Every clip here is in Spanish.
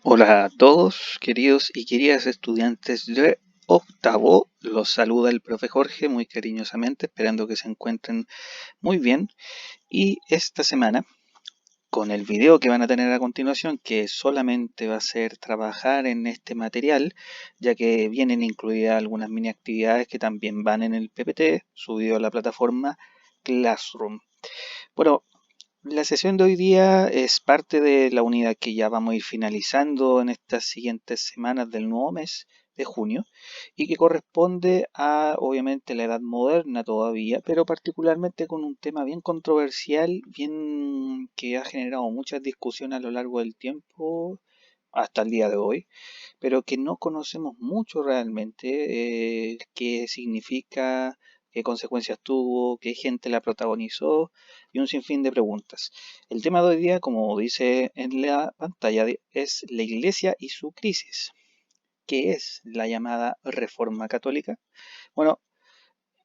Hola a todos, queridos y queridas estudiantes de octavo. Los saluda el profe Jorge muy cariñosamente, esperando que se encuentren muy bien. Y esta semana, con el video que van a tener a continuación, que solamente va a ser trabajar en este material, ya que vienen incluidas algunas mini actividades que también van en el PPT, subido a la plataforma Classroom. Bueno, la sesión de hoy día es parte de la unidad que ya vamos a ir finalizando en estas siguientes semanas del nuevo mes de junio y que corresponde a, obviamente, la edad moderna todavía, pero particularmente con un tema bien controversial, bien que ha generado muchas discusiones a lo largo del tiempo hasta el día de hoy, pero que no conocemos mucho realmente, qué significa, qué consecuencias tuvo, qué gente la protagonizó y un sinfín de preguntas. El tema de hoy día, como dice en la pantalla, es la Iglesia y su crisis. ¿Qué es la llamada Reforma Católica? Bueno,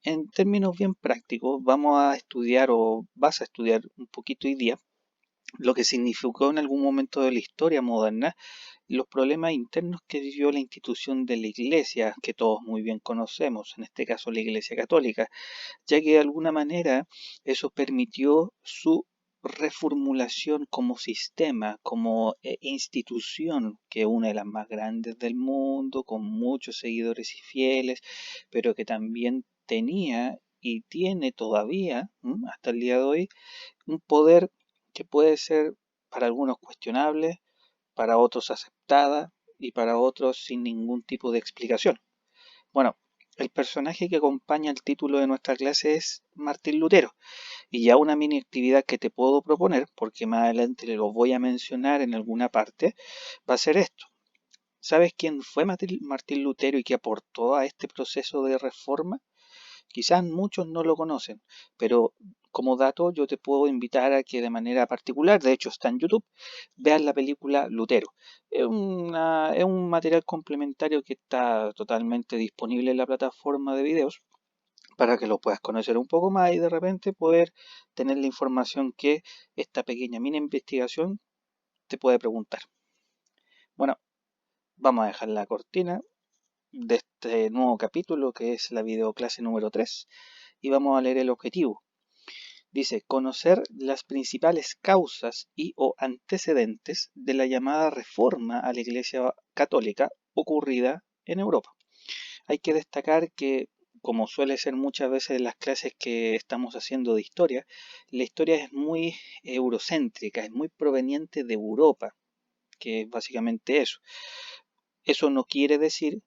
en términos bien prácticos, vamos a estudiar o vas a estudiar un poquito hoy día lo que significó en algún momento de la historia moderna los problemas internos que vivió la institución de la Iglesia, que todos muy bien conocemos, en este caso la Iglesia Católica, ya que de alguna manera eso permitió su reformulación como sistema, como institución, que es una de las más grandes del mundo, con muchos seguidores y fieles, pero que también tenía y tiene todavía, hasta el día de hoy, un poder que puede ser para algunos cuestionable, para otros aceptada y para otros sin ningún tipo de explicación. Bueno, el personaje que acompaña el título de nuestra clase es Martín Lutero, y ya una mini actividad que te puedo proponer, porque más adelante lo voy a mencionar en alguna parte, va a ser esto. ¿Sabes quién fue Martín Lutero y qué aportó a este proceso de reforma? Quizás muchos no lo conocen, pero como dato yo te puedo invitar a que de manera particular, de hecho está en YouTube, veas la película Lutero. Es un material complementario que está totalmente disponible en la plataforma de videos para que lo puedas conocer un poco más y de repente poder tener la información que esta pequeña mini investigación te puede preguntar. Bueno, vamos a dejar la cortina de este nuevo capítulo que es la videoclase número 3 y vamos a leer el objetivo. Dice, conocer las principales causas y o antecedentes de la llamada reforma a la Iglesia Católica ocurrida en Europa. Hay que destacar que, como suele ser muchas veces en las clases que estamos haciendo de historia, la historia es muy eurocéntrica, es muy proveniente de Europa, que es básicamente eso. Eso no quiere decir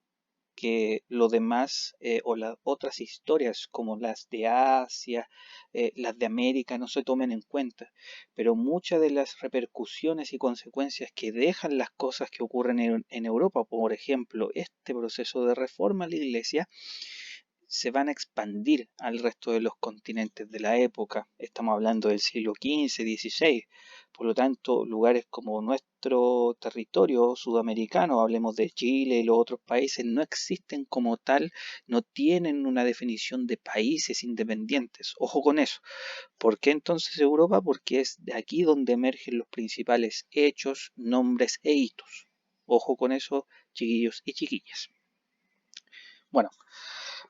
que lo demás o las otras historias como las de Asia, las de América no se tomen en cuenta, pero muchas de las repercusiones y consecuencias que dejan las cosas que ocurren en Europa, por ejemplo, este proceso de reforma a la Iglesia, se van a expandir al resto de los continentes de la época. Estamos hablando del siglo XV, XVI. Por lo tanto, lugares como nuestro territorio sudamericano, hablemos de Chile y los otros países, no existen como tal, no tienen una definición de países independientes. Ojo con eso. ¿Por qué entonces Europa? Porque es de aquí donde emergen los principales hechos, nombres e hitos. Ojo con eso, chiquillos y chiquillas. Bueno,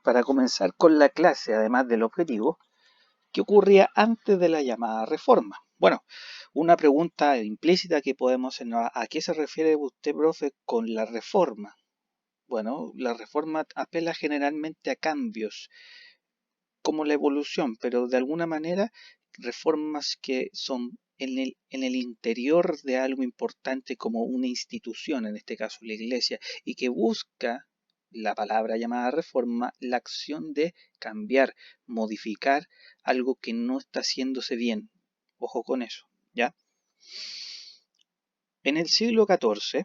para comenzar con la clase, además del objetivo, ¿qué ocurría antes de la llamada reforma? Bueno, una pregunta implícita que podemos hacernos, ¿a qué se refiere usted, profe, con la reforma? Bueno, la reforma apela generalmente a cambios, como la evolución, pero de alguna manera reformas que son en el interior de algo importante como una institución, en este caso la iglesia, y que busca la palabra llamada reforma, la acción de cambiar, modificar algo que no está haciéndose bien. Ojo con eso, ¿ya? En el siglo XIV,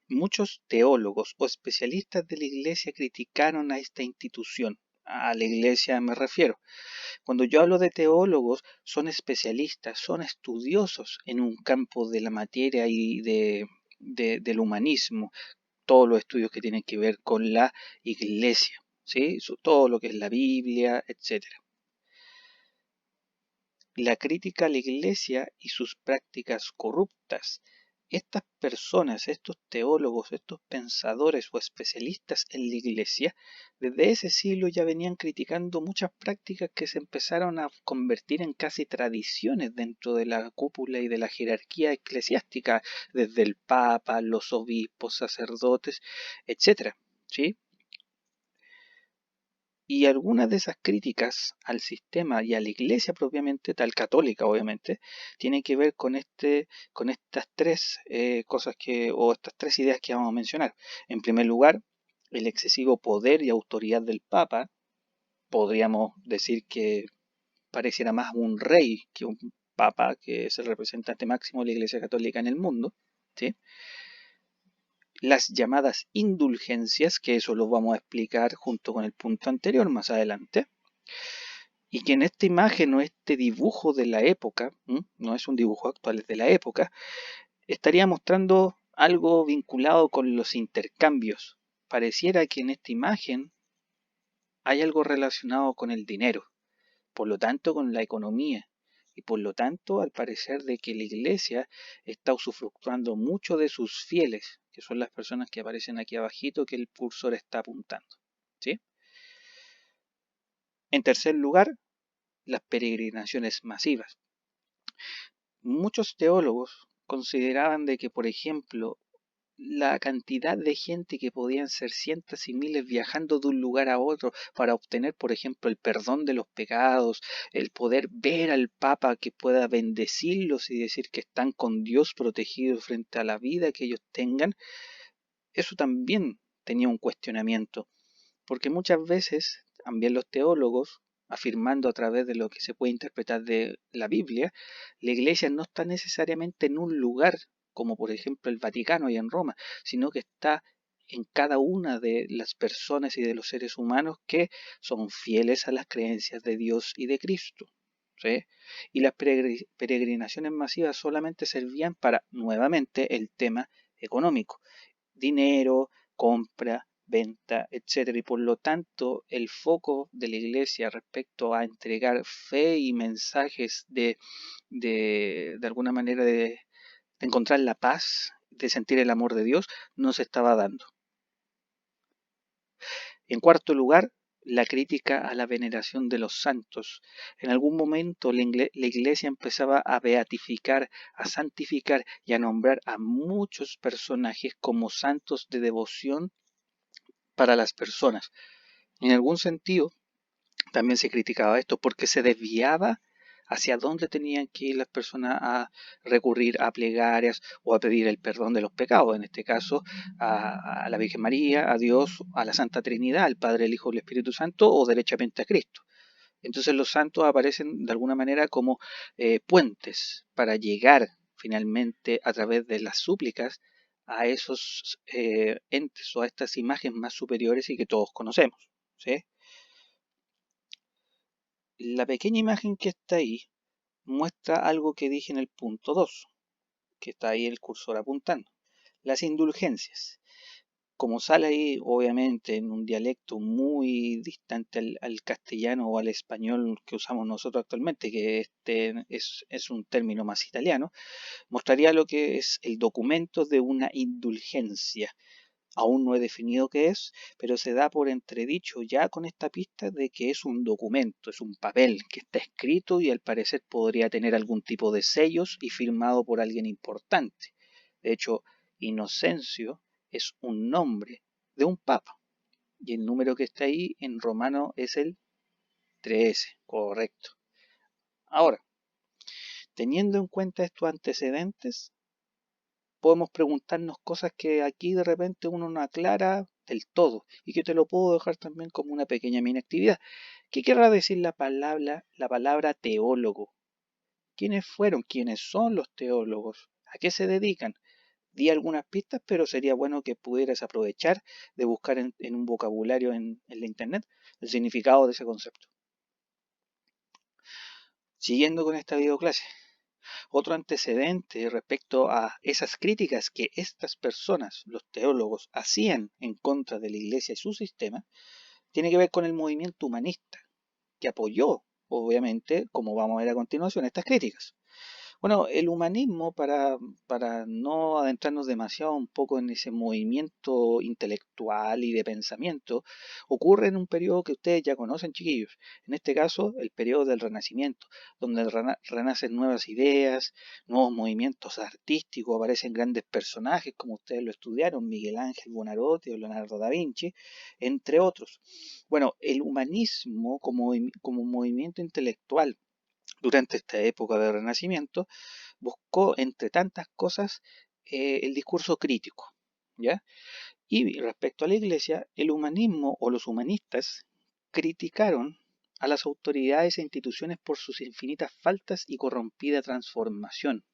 muchos teólogos o especialistas de la iglesia criticaron a esta institución. A la iglesia me refiero. Cuando yo hablo de teólogos, son especialistas, son estudiosos en un campo de la materia y del humanismo, todos los estudios que tienen que ver con la iglesia, ¿sí? Todo lo que es la Biblia, etcétera. La crítica a la iglesia y sus prácticas corruptas estas personas, estos teólogos, estos pensadores o especialistas en la iglesia, desde ese siglo ya venían criticando muchas prácticas que se empezaron a convertir en casi tradiciones dentro de la cúpula y de la jerarquía eclesiástica, desde el Papa, los obispos, sacerdotes, etcétera, ¿sí? Y algunas de esas críticas al sistema y a la iglesia propiamente tal, católica obviamente, tienen que ver con estas tres cosas o estas tres ideas que vamos a mencionar. En primer lugar, el excesivo poder y autoridad del Papa. Podríamos decir que pareciera más un rey que un Papa, que es el representante máximo de la Iglesia Católica en el mundo, ¿sí? Las llamadas indulgencias, que eso lo vamos a explicar junto con el punto anterior más adelante, y que en esta imagen o este dibujo de la época, no es un dibujo actual, es de la época, estaría mostrando algo vinculado con los intercambios. Pareciera que en esta imagen hay algo relacionado con el dinero, por lo tanto con la economía, y por lo tanto al parecer de que la iglesia está usufructuando mucho de sus fieles, que son las personas que aparecen aquí abajito que el cursor está apuntando, ¿sí? En tercer lugar, las peregrinaciones masivas. Muchos teólogos consideraban de que, por ejemplo, la cantidad de gente que podían ser cientos y miles viajando de un lugar a otro para obtener, por ejemplo, el perdón de los pecados, el poder ver al Papa que pueda bendecirlos y decir que están con Dios protegidos frente a la vida que ellos tengan, eso también tenía un cuestionamiento. Porque muchas veces también los teólogos, afirmando a través de lo que se puede interpretar de la Biblia, la iglesia no está necesariamente en un lugar, como por ejemplo el Vaticano y en Roma, sino que está en cada una de las personas y de los seres humanos que son fieles a las creencias de Dios y de Cristo. ¿Sí? Y las peregrinaciones masivas solamente servían para, nuevamente, el tema económico, dinero, compra, venta, etcétera. Y por lo tanto, el foco de la iglesia respecto a entregar fe y mensajes de alguna manera de encontrar la paz, de sentir el amor de Dios, no se estaba dando. En cuarto lugar, la crítica a la veneración de los santos. En algún momento la iglesia empezaba a beatificar, a santificar y a nombrar a muchos personajes como santos de devoción para las personas. En algún sentido, también se criticaba esto porque se desviaba hacia dónde tenían que ir las personas a recurrir a plegarias o a pedir el perdón de los pecados, en este caso a la Virgen María, a Dios, a la Santa Trinidad, al Padre, el Hijo y el Espíritu Santo o derechamente a Cristo. Entonces los santos aparecen de alguna manera como puentes para llegar finalmente a través de las súplicas a esos entes o a estas imágenes más superiores y que todos conocemos, ¿sí? La pequeña imagen que está ahí muestra algo que dije en el punto 2, que está ahí el cursor apuntando. Las indulgencias. Como sale ahí, obviamente, en un dialecto muy distante al castellano o al español que usamos nosotros actualmente, que es un término más italiano, mostraría lo que es el documento de una indulgencia. Aún no he definido qué es, pero se da por entredicho ya con esta pista de que es un documento, es un papel que está escrito y al parecer podría tener algún tipo de sellos y firmado por alguien importante. De hecho, Inocencio es un nombre de un papa y el número que está ahí en romano es el 13, correcto. Ahora, teniendo en cuenta estos antecedentes, podemos preguntarnos cosas que aquí de repente uno no aclara del todo y que te lo puedo dejar también como una pequeña mini actividad. ¿Qué querrá decir la palabra teólogo? ¿Quiénes fueron? ¿Quiénes son los teólogos? ¿A qué se dedican? Di algunas pistas, pero sería bueno que pudieras aprovechar de buscar en un vocabulario en la internet el significado de ese concepto. Siguiendo con esta videoclase. Otro antecedente respecto a esas críticas que estas personas, los teólogos, hacían en contra de la iglesia y su sistema, tiene que ver con el movimiento humanista, que apoyó, obviamente, como vamos a ver a continuación, estas críticas. Bueno, el humanismo, para no adentrarnos demasiado un poco en ese movimiento intelectual y de pensamiento, ocurre en un periodo que ustedes ya conocen, chiquillos. En este caso, el periodo del Renacimiento, donde renacen nuevas ideas, nuevos movimientos artísticos, aparecen grandes personajes, como ustedes lo estudiaron, Miguel Ángel Buonarroti o Leonardo da Vinci, entre otros. Bueno, el humanismo como movimiento intelectual durante esta época del Renacimiento buscó, entre tantas cosas, el discurso crítico, ¿ya? Y respecto a la Iglesia, el humanismo o los humanistas criticaron a las autoridades e instituciones por sus infinitas faltas y corrompida transformación.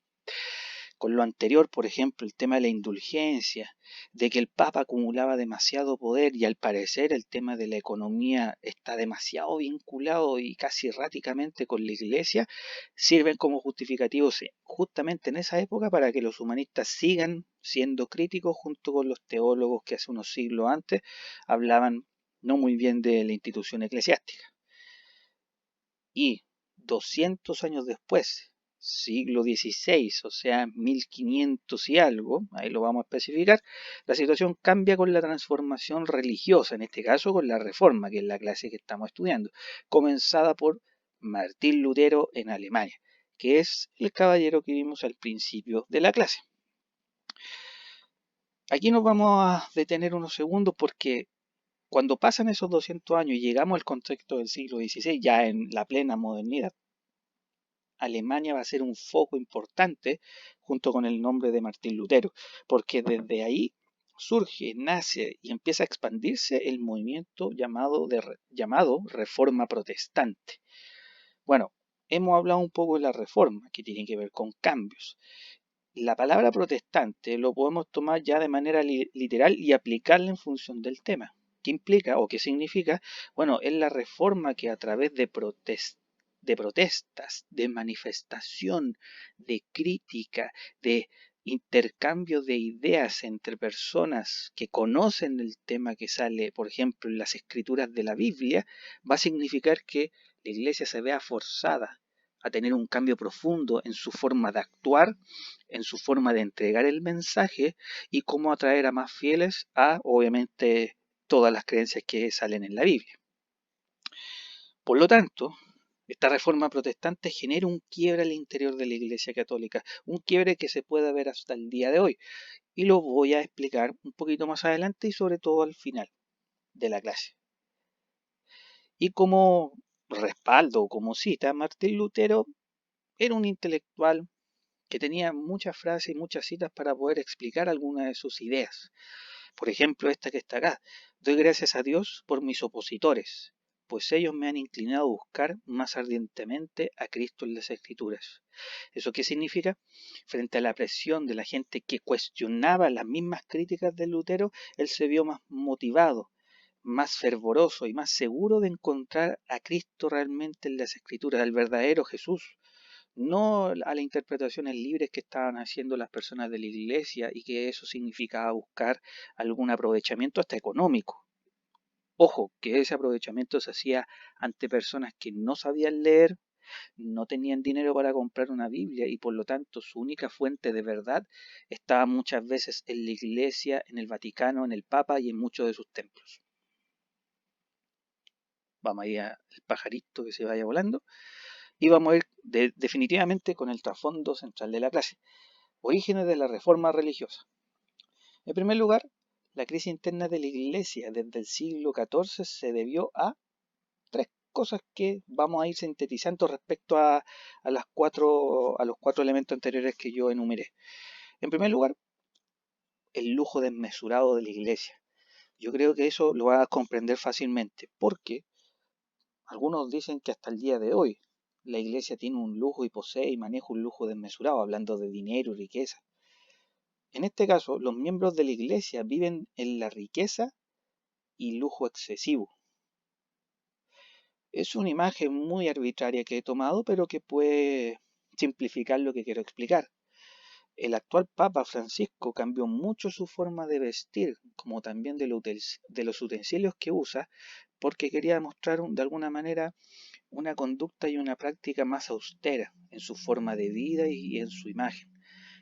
Con lo anterior, por ejemplo, el tema de la indulgencia, de que el Papa acumulaba demasiado poder y al parecer el tema de la economía está demasiado vinculado y casi erráticamente con la Iglesia, sirven como justificativos justamente en esa época para que los humanistas sigan siendo críticos junto con los teólogos que hace unos siglos antes hablaban no muy bien de la institución eclesiástica. Y 200 años después, siglo XVI, o sea, 1500 y algo, ahí lo vamos a especificar, la situación cambia con la transformación religiosa, en este caso con la Reforma, que es la clase que estamos estudiando, comenzada por Martín Lutero en Alemania, que es el caballero que vimos al principio de la clase. Aquí nos vamos a detener unos segundos porque cuando pasan esos 200 años y llegamos al contexto del siglo XVI, ya en la plena modernidad, Alemania va a ser un foco importante junto con el nombre de Martín Lutero, porque desde ahí surge, nace y empieza a expandirse el movimiento llamado Reforma Protestante. Bueno, hemos hablado un poco de la Reforma, que tiene que ver con cambios. La palabra protestante lo podemos tomar ya de manera literal y aplicarla en función del tema. ¿Qué implica o qué significa? Bueno, es la reforma que a través de protestas, de manifestación, de crítica, de intercambio de ideas entre personas que conocen el tema que sale, por ejemplo, en las escrituras de la Biblia, va a significar que la iglesia se vea forzada a tener un cambio profundo en su forma de actuar, en su forma de entregar el mensaje y cómo atraer a más fieles a, obviamente, todas las creencias que salen en la Biblia. Por lo tanto, esta reforma protestante genera un quiebre al interior de la Iglesia Católica, un quiebre que se puede ver hasta el día de hoy. Y lo voy a explicar un poquito más adelante y sobre todo al final de la clase. Y como respaldo, como cita, Martín Lutero era un intelectual que tenía muchas frases y muchas citas para poder explicar algunas de sus ideas. Por ejemplo, esta que está acá. Doy gracias a Dios por mis opositores, pues ellos me han inclinado a buscar más ardientemente a Cristo en las Escrituras. ¿Eso qué significa? Frente a la presión de la gente que cuestionaba las mismas críticas de Lutero, él se vio más motivado, más fervoroso y más seguro de encontrar a Cristo realmente en las Escrituras, al verdadero Jesús, no a las interpretaciones libres que estaban haciendo las personas de la iglesia y que eso significaba buscar algún aprovechamiento hasta económico. Ojo, que ese aprovechamiento se hacía ante personas que no sabían leer, no tenían dinero para comprar una Biblia y por lo tanto su única fuente de verdad estaba muchas veces en la iglesia, en el Vaticano, en el Papa y en muchos de sus templos. Vamos a ir al pajarito que se vaya volando y vamos a ir definitivamente con el trasfondo central de la clase. Orígenes de la reforma religiosa. En primer lugar, la crisis interna de la Iglesia desde el siglo XIV se debió a tres cosas que vamos a ir sintetizando respecto a los cuatro elementos anteriores que yo enumeré. En primer lugar, el lujo desmesurado de la Iglesia. Yo creo que eso lo va a comprender fácilmente, porque algunos dicen que hasta el día de hoy la Iglesia tiene un lujo y posee y maneja un lujo desmesurado, hablando de dinero y riqueza. En este caso, los miembros de la Iglesia viven en la riqueza y lujo excesivo. Es una imagen muy arbitraria que he tomado, pero que puede simplificar lo que quiero explicar. El actual Papa Francisco cambió mucho su forma de vestir, como también de los utensilios que usa, porque quería mostrar de alguna manera una conducta y una práctica más austera en su forma de vida y en su imagen.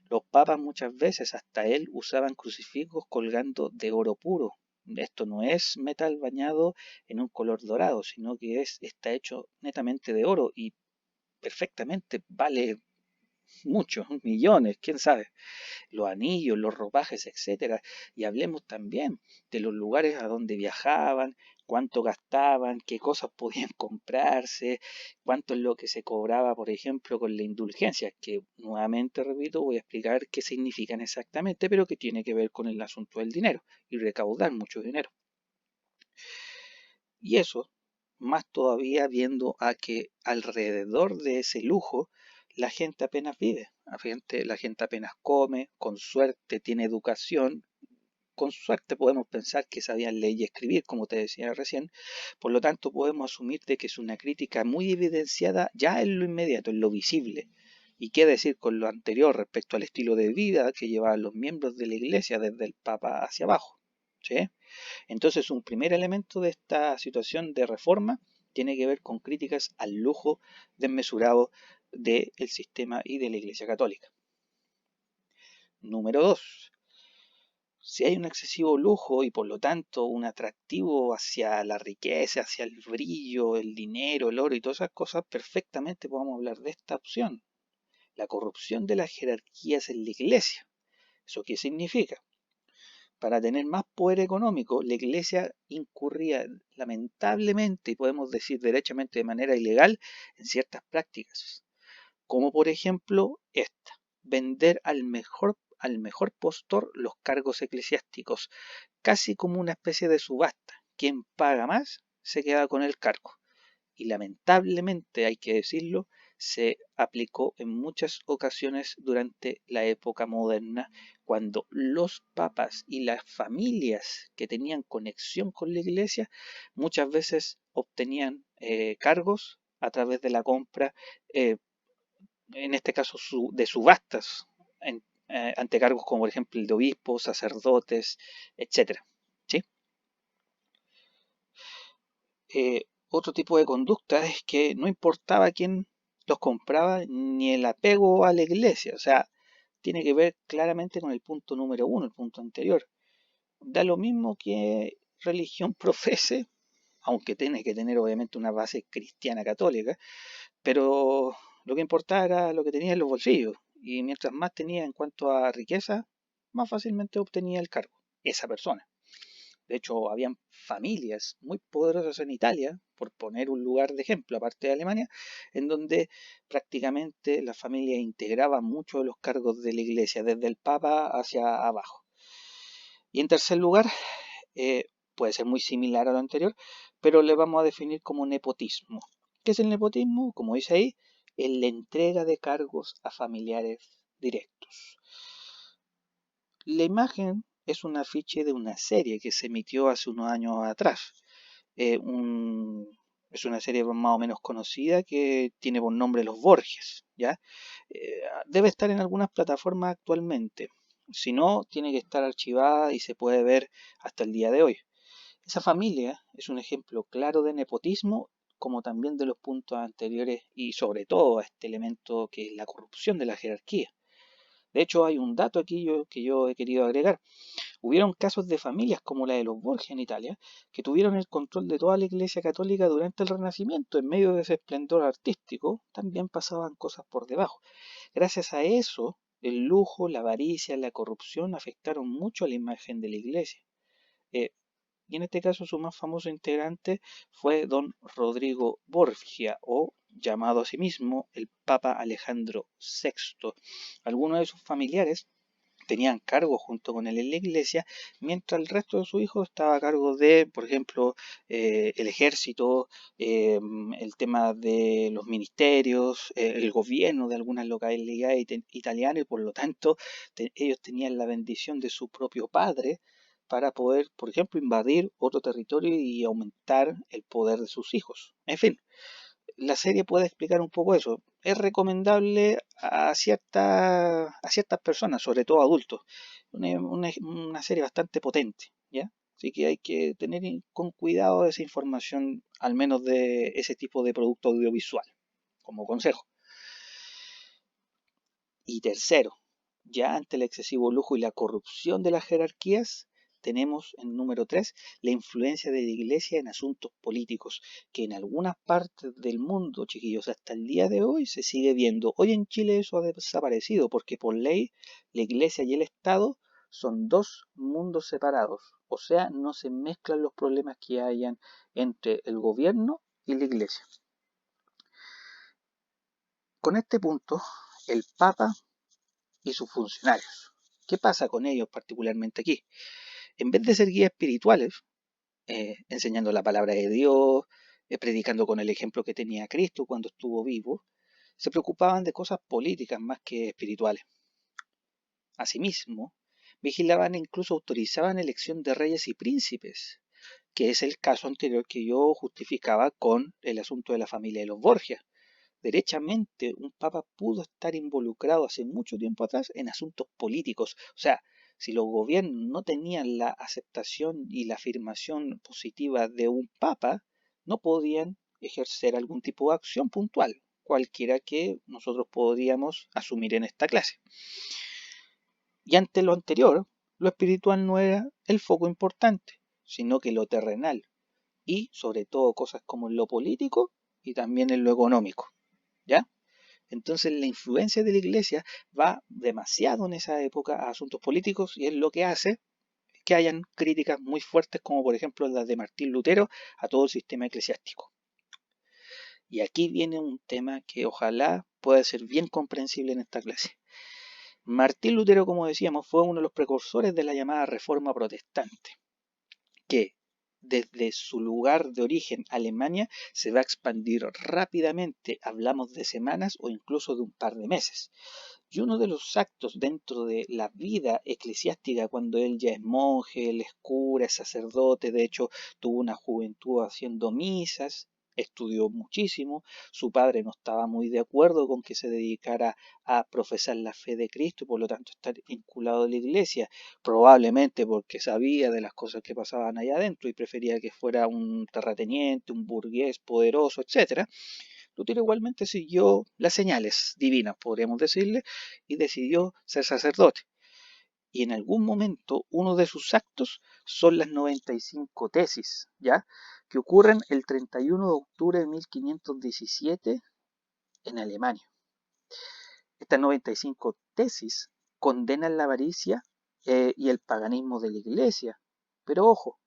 Los papas muchas veces, hasta él, usaban crucifijos colgando de oro puro. Esto no es metal bañado en un color dorado, sino que está hecho netamente de oro y perfectamente vale muchos, millones, quién sabe, los anillos, los ropajes, etcétera. Y hablemos también de los lugares a donde viajaban, cuánto gastaban, qué cosas podían comprarse, cuánto es lo que se cobraba, por ejemplo, con la indulgencia, que nuevamente repito, voy a explicar qué significan exactamente, pero que tiene que ver con el asunto del dinero y recaudar mucho dinero. Y eso, más todavía viendo a que alrededor de ese lujo la gente apenas vive, la gente apenas come, con suerte tiene educación, con suerte podemos pensar que sabían leer y escribir, como te decía recién, por lo tanto podemos asumir de que es una crítica muy evidenciada ya en lo inmediato, en lo visible. ¿Y qué decir con lo anterior respecto al estilo de vida que llevaban los miembros de la iglesia desde el Papa hacia abajo? ¿Sí? Entonces, un primer elemento de esta situación de reforma tiene que ver con críticas al lujo desmesurado del sistema y de la Iglesia Católica. Número 2. Si hay un excesivo lujo y por lo tanto un atractivo hacia la riqueza, hacia el brillo, el dinero, el oro y todas esas cosas, perfectamente podemos hablar de esta opción. La corrupción de las jerarquías en la iglesia. ¿Eso qué significa? Para tener más poder económico, la iglesia incurría lamentablemente, y podemos decir derechamente de manera ilegal, en ciertas prácticas, como por ejemplo esta, vender al mejor postor los cargos eclesiásticos, casi como una especie de subasta. Quien paga más se queda con el cargo. Y lamentablemente, hay que decirlo, se aplicó en muchas ocasiones durante la época moderna, cuando los papas y las familias que tenían conexión con la iglesia muchas veces obtenían cargos a través de la compra, eh, en este caso de subastas, ante cargos como por ejemplo el de obispos, sacerdotes, etcétera. ¿Sí? Otro tipo de conducta es que no importaba quién los compraba ni el apego a la iglesia, o sea, tiene que ver claramente con el punto número uno, el punto anterior. Da lo mismo que religión profese, aunque tiene que tener obviamente una base cristiana católica, pero lo que importaba era lo que tenía en los bolsillos, y mientras más tenía en cuanto a riqueza, más fácilmente obtenía el cargo, esa persona. De hecho, habían familias muy poderosas en Italia, por poner un lugar de ejemplo, aparte de Alemania, en donde prácticamente la familia integraba muchos de los cargos de la iglesia, desde el Papa hacia abajo. Y en tercer lugar, eh, puede ser muy similar a lo anterior, pero le vamos a definir como nepotismo. ¿Qué es el nepotismo? Como dice ahí, es la entrega de cargos a familiares directos. La imagen es un afiche de una serie que se emitió hace unos años atrás. Eh, un- es una serie más o menos conocida que tiene por nombre Los Borges, ¿ya? Debe estar en algunas plataformas actualmente. Si no, tiene que estar archivada y se puede ver hasta el día de hoy. Esa familia es un ejemplo claro de nepotismo, como también de los puntos anteriores y sobre todo a este elemento que es la corrupción de la jerarquía. De hecho, hay un dato aquí que yo he querido agregar. Hubieron casos de familias como la de los Borgia en Italia, que tuvieron el control de toda la Iglesia Católica durante el Renacimiento. En medio de ese esplendor artístico, también pasaban cosas por debajo. Gracias a eso, el lujo, la avaricia, la corrupción afectaron mucho a la imagen de la Iglesia. Eh, y en este caso su más famoso integrante fue don Rodrigo Borgia, o llamado a sí mismo el Papa Alejandro VI. Algunos de sus familiares tenían cargo junto con él en la iglesia, mientras el resto de sus hijos estaba a cargo de, por ejemplo, el ejército, el tema de los ministerios, el gobierno de algunas localidades italianas, y por lo tanto ellos tenían la bendición de su propio padre para poder, por ejemplo, invadir otro territorio y aumentar el poder de sus hijos. En fin, la serie puede explicar un poco eso. Es recomendable a ciertas personas, sobre todo adultos. Una serie bastante potente, ¿ya? Así que hay que tener con cuidado esa información, al menos de ese tipo de producto audiovisual, como consejo. Y tercero, ya ante el excesivo lujo y la corrupción de las jerarquías, tenemos en número 3 la influencia de la Iglesia en asuntos políticos, que en algunas partes del mundo, chiquillos, hasta el día de hoy se sigue viendo. Hoy en Chile eso ha desaparecido porque por ley la Iglesia y el Estado son dos mundos separados, o sea, no se mezclan los problemas que hayan entre el gobierno y la Iglesia. Con este punto, el Papa y sus funcionarios. ¿Qué pasa con ellos particularmente aquí? En vez de ser guías espirituales, enseñando la palabra de Dios, predicando con el ejemplo que tenía Cristo cuando estuvo vivo, se preocupaban de cosas políticas más que espirituales. Asimismo, vigilaban e incluso autorizaban elección de reyes y príncipes, que es el caso anterior que yo justificaba con el asunto de la familia de los Borgia. Derechamente, un papa pudo estar involucrado hace mucho tiempo atrás en asuntos políticos. O sea, si los gobiernos no tenían la aceptación y la afirmación positiva de un papa, no podían ejercer algún tipo de acción puntual, cualquiera que nosotros podríamos asumir en esta clase. Y ante lo anterior, lo espiritual no era el foco importante, sino que lo terrenal y sobre todo cosas como en lo político y también en lo económico. ¿Ya? Entonces la influencia de la iglesia va demasiado en esa época a asuntos políticos y es lo que hace que hayan críticas muy fuertes como por ejemplo las de Martín Lutero a todo el sistema eclesiástico. Y aquí viene un tema que ojalá pueda ser bien comprensible en esta clase. Martín Lutero, como decíamos, fue uno de los precursores de la llamada Reforma Protestante, que desde su lugar de origen, Alemania, se va a expandir rápidamente, hablamos de semanas o incluso de un par de meses. Y uno de los actos dentro de la vida eclesiástica, cuando él ya es monje, él es cura, es sacerdote, de hecho tuvo una juventud haciendo misas, estudió muchísimo, su padre no estaba muy de acuerdo con que se dedicara a profesar la fe de Cristo y por lo tanto estar vinculado a la iglesia, probablemente porque sabía de las cosas que pasaban allá adentro y prefería que fuera un terrateniente, un burgués poderoso, etcétera. Lutero igualmente siguió las señales divinas, podríamos decirle, y decidió ser sacerdote. Y en algún momento uno de sus actos son las 95 tesis, ¿ya? Que ocurren el 31 de octubre de 1517 en Alemania. Estas 95 tesis condenan la avaricia y el paganismo de la iglesia. Pero ojo,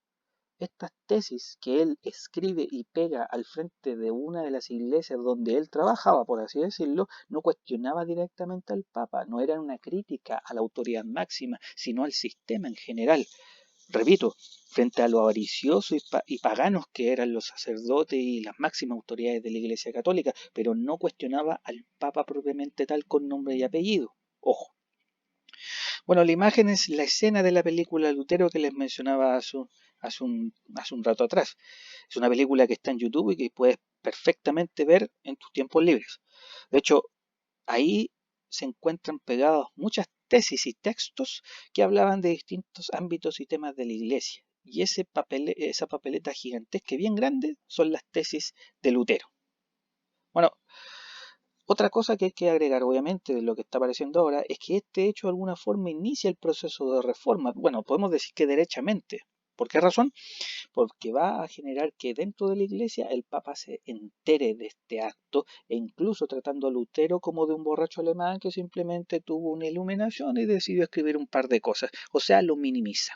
estas tesis que él escribe y pega al frente de una de las iglesias donde él trabajaba, por así decirlo, no cuestionaba directamente al Papa, no era una crítica a la autoridad máxima, sino al sistema en general. Repito, frente a lo avaricioso y paganos que eran los sacerdotes y las máximas autoridades de la Iglesia Católica, pero no cuestionaba al Papa propiamente tal con nombre y apellido. Ojo. Bueno, la imagen es la escena de la película Lutero que les mencionaba hace un rato atrás. Es una película que está en YouTube y que puedes perfectamente ver en tus tiempos libres. De hecho, ahí se encuentran pegados muchas tesis y textos que hablaban de distintos ámbitos y temas de la iglesia. Y esa papeleta gigantesca y bien grande son las tesis de Lutero. Bueno, otra cosa que hay que agregar, obviamente, de lo que está apareciendo ahora, es que este hecho de alguna forma inicia el proceso de reforma. Bueno, podemos decir que derechamente. ¿Por qué razón? Porque va a generar que dentro de la iglesia el Papa se entere de este acto e incluso tratando a Lutero como de un borracho alemán que simplemente tuvo una iluminación y decidió escribir un par de cosas. O sea, lo minimiza.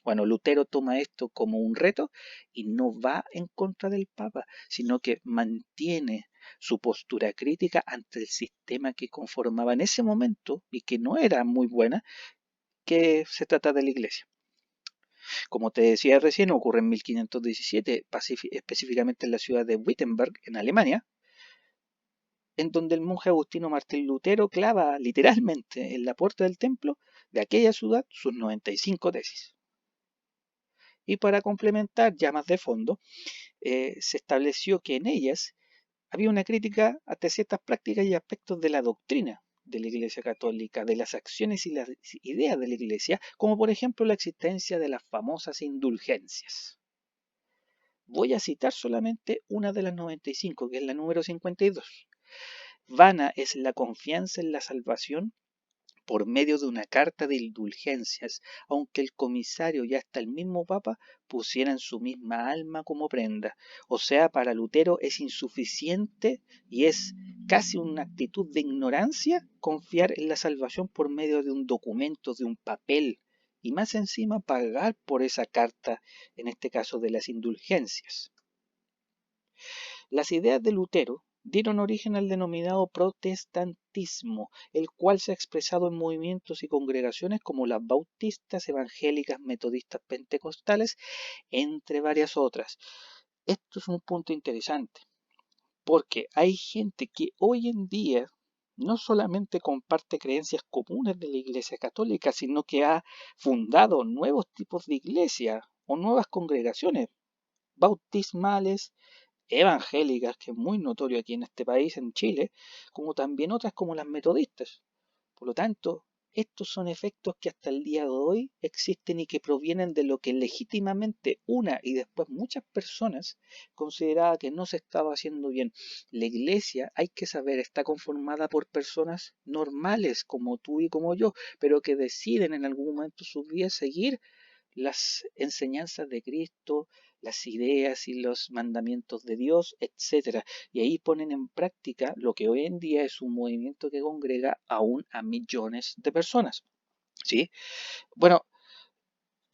Bueno, Lutero toma esto como un reto y no va en contra del Papa, sino que mantiene su postura crítica ante el sistema que conformaba en ese momento y que no era muy buena, que se trata de la Iglesia. Como te decía recién, ocurre en 1517, específicamente en la ciudad de Wittenberg, en Alemania, en donde el monje agustino Martín Lutero clava literalmente en la puerta del templo de aquella ciudad sus 95 tesis. Y para complementar ya más de fondo, se estableció que en ellas había una crítica hacia ciertas prácticas y aspectos de la doctrina, de la Iglesia Católica, de las acciones y las ideas de la Iglesia, como por ejemplo la existencia de las famosas indulgencias. Voy a citar solamente una de las 95, que es la número 52. Vana es la confianza en la salvación por medio de una carta de indulgencias, aunque el comisario y hasta el mismo Papa pusieran su misma alma como prenda. O sea, para Lutero es insuficiente y es casi una actitud de ignorancia confiar en la salvación por medio de un documento, de un papel, y más encima pagar por esa carta, en este caso de las indulgencias. Las ideas de Lutero dieron origen al denominado protestantismo, el cual se ha expresado en movimientos y congregaciones como las bautistas, evangélicas, metodistas, pentecostales, entre varias otras. Esto es un punto interesante, porque hay gente que hoy en día no solamente comparte creencias comunes de la Iglesia Católica, sino que ha fundado nuevos tipos de iglesia o nuevas congregaciones bautismales, evangélicas, que es muy notorio aquí en este país, en Chile, como también otras como las metodistas. Por lo tanto, estos son efectos que hasta el día de hoy existen y que provienen de lo que legítimamente una y después muchas personas consideraban que no se estaba haciendo bien. La iglesia, hay que saber, está conformada por personas normales como tú y como yo, pero que deciden en algún momento de su vida seguir las enseñanzas de Cristo, las ideas y los mandamientos de Dios, etcétera. Y ahí ponen en práctica lo que hoy en día es un movimiento que congrega aún a millones de personas. ¿Sí? Bueno,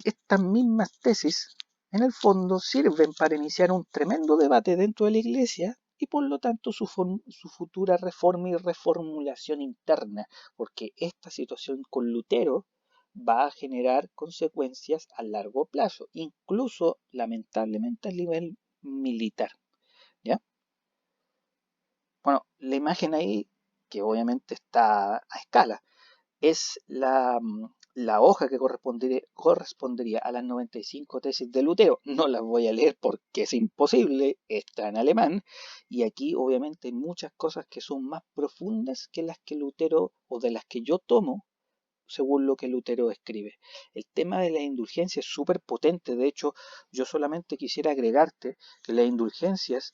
estas mismas tesis en el fondo sirven para iniciar un tremendo debate dentro de la Iglesia y por lo tanto su futura reforma y reformulación interna, porque esta situación con Lutero va a generar consecuencias a largo plazo, incluso lamentablemente a nivel militar. ¿Ya? Bueno, la imagen ahí, que obviamente está a escala, es la hoja que correspondería a las 95 tesis de Lutero. No las voy a leer porque es imposible, está en alemán, y aquí obviamente hay muchas cosas que son más profundas que las que Lutero o de las que yo tomo según lo que Lutero escribe. El tema de la indulgencia es súper potente, de hecho yo solamente quisiera agregarte que las indulgencias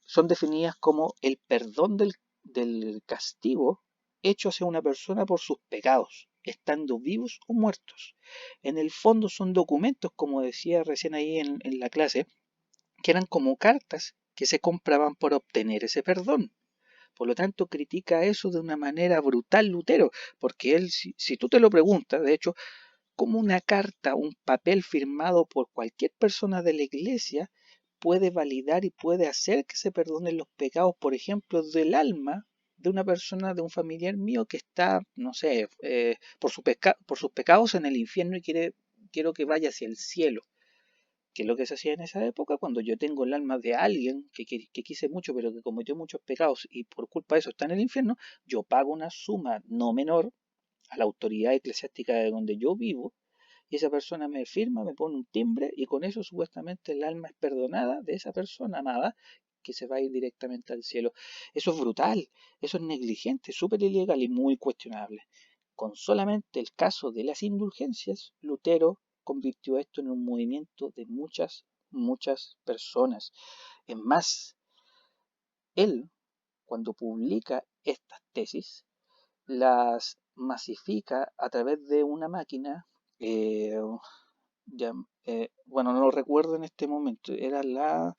son definidas como el perdón del castigo hecho hacia una persona por sus pecados, estando vivos o muertos. En el fondo son documentos, como decía recién ahí en la clase, que eran como cartas que se compraban por obtener ese perdón. Por lo tanto, critica eso de una manera brutal Lutero, porque él, si tú te lo preguntas, de hecho, como una carta, un papel firmado por cualquier persona de la iglesia puede validar y puede hacer que se perdonen los pecados, por ejemplo, del alma de una persona, de un familiar mío que está, no sé, por sus pecados en el infierno y quiero que vaya hacia el cielo. Que es lo que se hacía en esa época cuando yo tengo el alma de alguien que quise mucho, pero que cometió muchos pecados y por culpa de eso está en el infierno, yo pago una suma no menor a la autoridad eclesiástica de donde yo vivo y esa persona me firma, me pone un timbre y con eso supuestamente el alma es perdonada de esa persona amada que se va a ir directamente al cielo. Eso es brutal, eso es negligente, súper ilegal y muy cuestionable. Con solamente el caso de las indulgencias, Lutero convirtió esto en un movimiento de muchas personas. Es más, él, cuando publica estas tesis, las masifica a través de una máquina, eh, ya, bueno, no lo recuerdo en este momento, era la...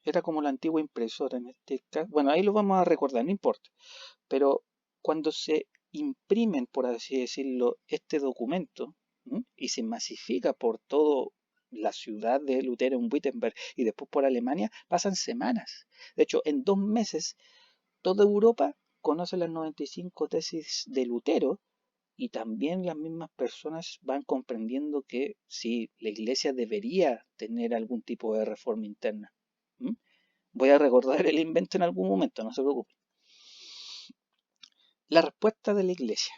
era como la antigua impresora en este caso, bueno, ahí lo vamos a recordar, no importa, pero cuando se imprimen, por así decirlo, este documento, ¿m? Y se masifica por toda la ciudad de Lutero en Wittenberg y después por Alemania, pasan semanas. De hecho, en 2 meses toda Europa conoce las 95 tesis de Lutero y también las mismas personas van comprendiendo que sí, la iglesia debería tener algún tipo de reforma interna. ¿Mm? Voy a recordar el invento en algún momento, no se preocupe. La respuesta de la iglesia.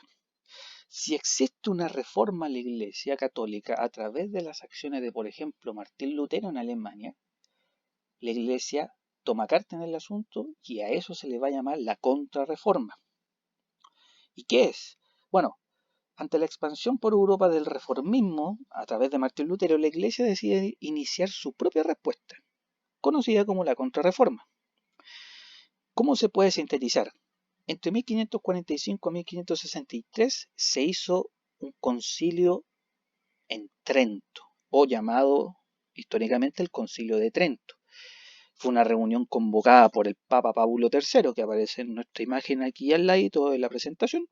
Si existe una reforma a la iglesia católica a través de las acciones de, por ejemplo, Martín Lutero en Alemania, la iglesia toma carta en el asunto y a eso se le va a llamar la contrarreforma. ¿Y qué es? Bueno, ante la expansión por Europa del reformismo, a través de Martín Lutero, la Iglesia decide iniciar su propia respuesta, conocida como la Contrarreforma. ¿Cómo se puede sintetizar? Entre 1545 a 1563 se hizo un concilio en Trento, o llamado históricamente el Concilio de Trento. Fue una reunión convocada por el Papa Paulo III, que aparece en nuestra imagen aquí al ladito de la presentación,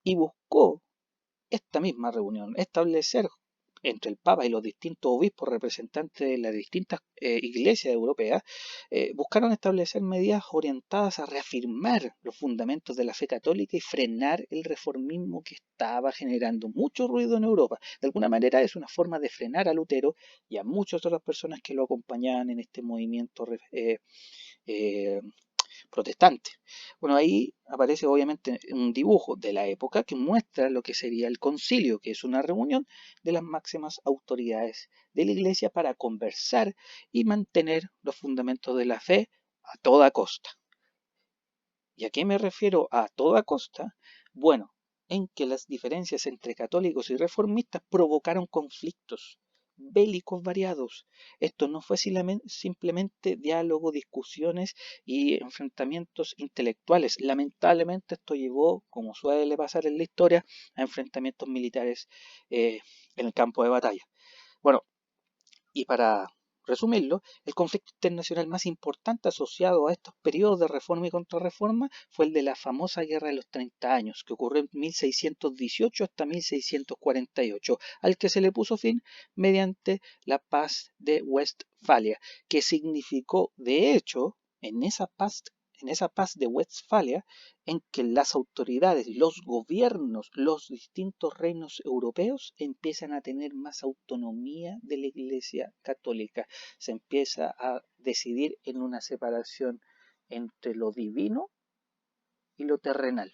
y buscó esta misma reunión, establecer entre el Papa y los distintos obispos representantes de las distintas iglesias europeas, buscaron establecer medidas orientadas a reafirmar los fundamentos de la fe católica y frenar el reformismo que estaba generando mucho ruido en Europa. De alguna manera es una forma de frenar a Lutero y a muchas otras personas que lo acompañaban en este movimiento eh, protestante. Bueno, ahí aparece obviamente un dibujo de la época que muestra lo que sería el concilio, que es una reunión de las máximas autoridades de la iglesia para conversar y mantener los fundamentos de la fe a toda costa. ¿Y a qué me refiero a toda costa? Bueno, en que las diferencias entre católicos y reformistas provocaron conflictos bélicos variados. Esto no fue simplemente diálogo, discusiones y enfrentamientos intelectuales. Lamentablemente esto llevó, como suele pasar en la historia, a enfrentamientos militares en el campo de batalla. Bueno, y para resumirlo, el conflicto internacional más importante asociado a estos periodos de reforma y contrarreforma fue el de la famosa Guerra de los 30 años, que ocurrió en 1618 hasta 1648, al que se le puso fin mediante la Paz de Westfalia, que significó, de hecho, en esa paz de Westfalia, en que las autoridades, los gobiernos, los distintos reinos europeos empiezan a tener más autonomía de la Iglesia católica. Se empieza a decidir en una separación entre lo divino y lo terrenal,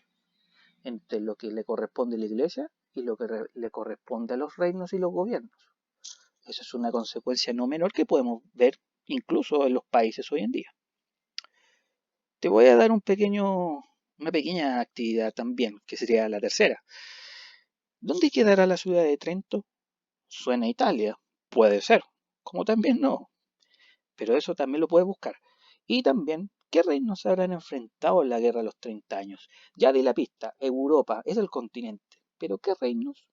entre lo que le corresponde a la Iglesia y lo que le corresponde a los reinos y los gobiernos. Eso es una consecuencia no menor que podemos ver incluso en los países hoy en día. Te voy a dar una pequeña actividad también, que sería la tercera. ¿Dónde quedará la ciudad de Trento? Suena a Italia, puede ser, como también no, pero eso también lo puedes buscar. Y también, ¿qué reinos se habrán enfrentado en la guerra de los 30 años? Ya di la pista, Europa es el continente, pero ¿qué reinos?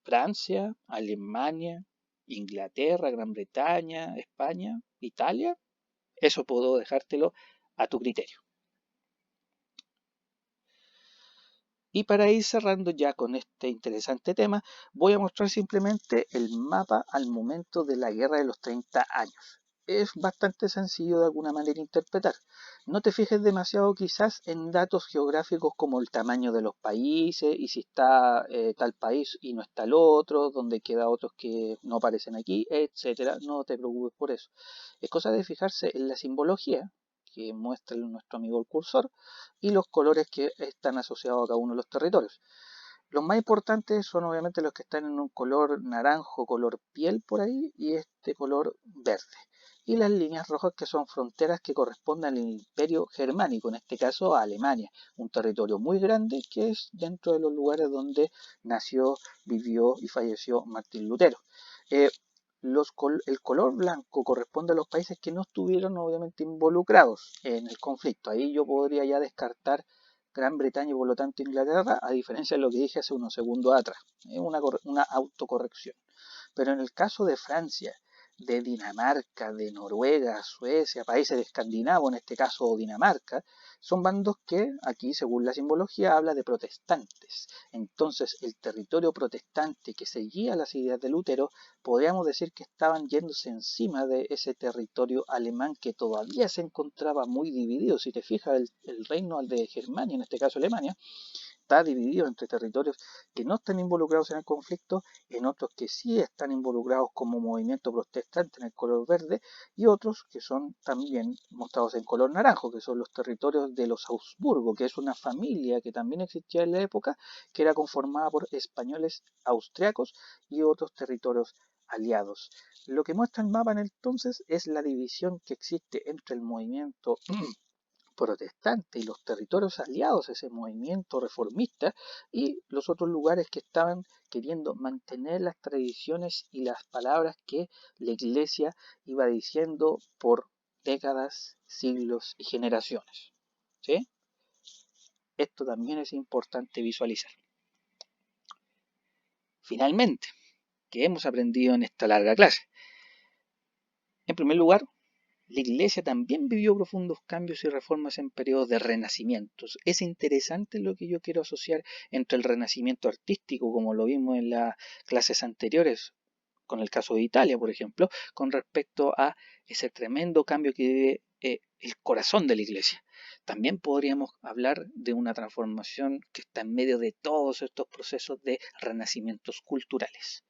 Francia, Alemania, Inglaterra, Gran Bretaña, España, Italia. Eso puedo dejártelo a tu criterio. Y para ir cerrando ya con este interesante tema, voy a mostrar simplemente el mapa al momento de la Guerra de los 30 años. Es bastante sencillo de alguna manera interpretar. No te fijes demasiado quizás en datos geográficos como el tamaño de los países y si está tal país y no está el otro, donde queda otros que no aparecen aquí, etcétera. No te preocupes por eso. Es cosa de fijarse en la simbología que muestra nuestro amigo el cursor y los colores que están asociados a cada uno de los territorios. Los más importantes son obviamente los que están en un color naranjo, color piel por ahí, y este color verde. Y las líneas rojas que son fronteras que corresponden al imperio germánico, en este caso a Alemania, un territorio muy grande que es dentro de los lugares donde nació, vivió y falleció Martín Lutero. Eh, el color blanco corresponde a los países que no estuvieron obviamente involucrados en el conflicto. Ahí yo podría ya descartar Gran Bretaña y por lo tanto Inglaterra, a diferencia de lo que dije hace unos segundos atrás. Es una autocorrección. Pero en el caso de Francia, de Dinamarca, de Noruega, Suecia, países de escandinavos, en este caso Dinamarca, son bandos que aquí, según la simbología, habla de protestantes. Entonces, el territorio protestante que seguía las ideas de Lutero, podríamos decir que estaban yéndose encima de ese territorio alemán que todavía se encontraba muy dividido. Si te fijas, el reino de Germania, en este caso Alemania, está dividido entre territorios que no están involucrados en el conflicto, en otros que sí están involucrados como movimiento protestante en el color verde y otros que son también mostrados en color naranjo, que son los territorios de los Habsburgo, que es una familia que también existía en la época, que era conformada por españoles austriacos y otros territorios aliados. Lo que muestra el mapa entonces es la división que existe entre el movimiento protestante y los territorios aliados a ese movimiento reformista y los otros lugares que estaban queriendo mantener las tradiciones y las palabras que la iglesia iba diciendo por décadas, siglos y generaciones. ¿Sí? Esto también es importante visualizar. Finalmente, ¿qué hemos aprendido en esta larga clase? En primer lugar, la Iglesia también vivió profundos cambios y reformas en periodos de renacimientos. Es interesante lo que yo quiero asociar entre el renacimiento artístico, como lo vimos en las clases anteriores, con el caso de Italia, por ejemplo, con respecto a ese tremendo cambio que vive el corazón de la Iglesia. También podríamos hablar de una transformación que está en medio de todos estos procesos de renacimientos culturales.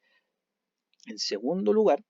En segundo lugar,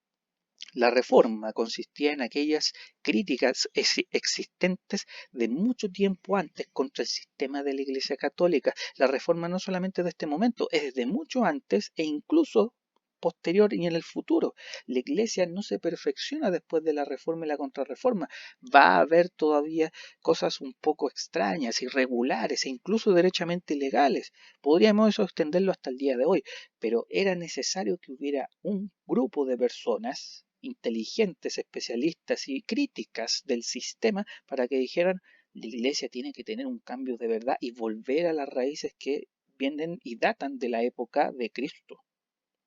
la reforma consistía en aquellas críticas existentes de mucho tiempo antes contra el sistema de la Iglesia Católica. La reforma no solamente de este momento, es desde mucho antes e incluso posterior y en el futuro. La Iglesia no se perfecciona después de la reforma y la contrarreforma. Va a haber todavía cosas un poco extrañas, irregulares e incluso derechamente ilegales. Podríamos eso extenderlo hasta el día de hoy, pero era necesario que hubiera un grupo de personas inteligentes, especialistas y críticas del sistema para que dijeran la iglesia tiene que tener un cambio de verdad y volver a las raíces que vienen y datan de la época de Cristo.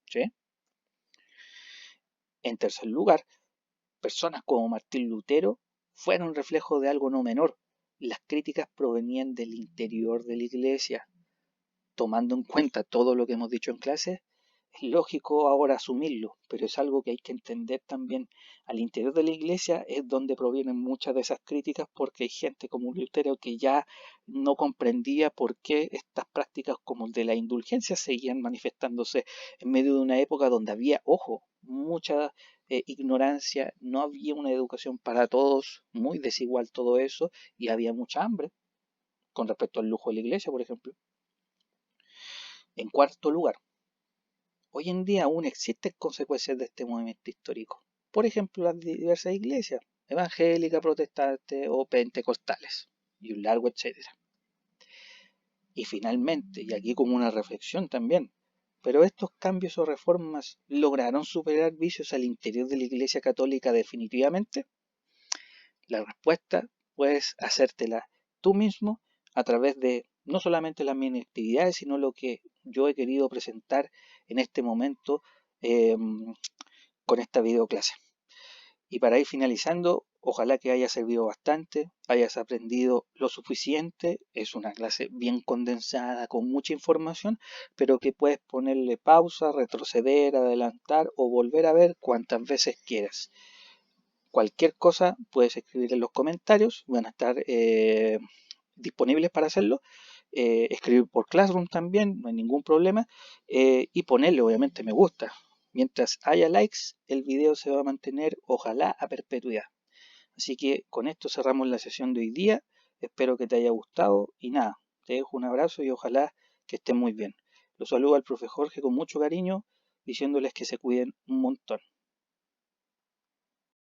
¿Sí? En tercer lugar, personas como Martín Lutero fueron reflejo de algo no menor. Las críticas provenían del interior de la iglesia. Tomando en cuenta todo lo que hemos dicho en clase, es lógico ahora asumirlo, pero es algo que hay que entender también. Al interior de la iglesia es donde provienen muchas de esas críticas porque hay gente como Lutero que ya no comprendía por qué estas prácticas como el de la indulgencia seguían manifestándose en medio de una época donde había, ojo, mucha ignorancia, no había una educación para todos, muy desigual todo eso, y había mucha hambre con respecto al lujo de la iglesia, por ejemplo. En cuarto lugar, hoy en día aún existen consecuencias de este movimiento histórico. Por ejemplo, las diversas iglesias, evangélicas, protestantes o pentecostales, y un largo etcétera. Y finalmente, y aquí como una reflexión también, pero estos cambios o reformas lograron superar vicios al interior de la Iglesia Católica definitivamente. La respuesta puedes hacértela tú mismo a través de no solamente las mis actividades, sino lo que yo he querido presentar en este momento eh, con esta videoclase. Y para ir finalizando, ojalá que haya servido bastante, hayas aprendido lo suficiente. Es una clase bien condensada, con mucha información, pero que puedes ponerle pausa, retroceder, adelantar o volver a ver cuantas veces quieras. Cualquier cosa puedes escribir en los comentarios, van a estar disponibles para hacerlo. Escribir por Classroom también, no hay ningún problema. Y ponerle obviamente me gusta. Mientras haya likes, el video se va a mantener, ojalá, a perpetuidad. Así que con esto cerramos la sesión de hoy día. Espero que te haya gustado y nada, te dejo un abrazo y ojalá que estén muy bien. Los saludo al profe Jorge con mucho cariño, diciéndoles que se cuiden un montón.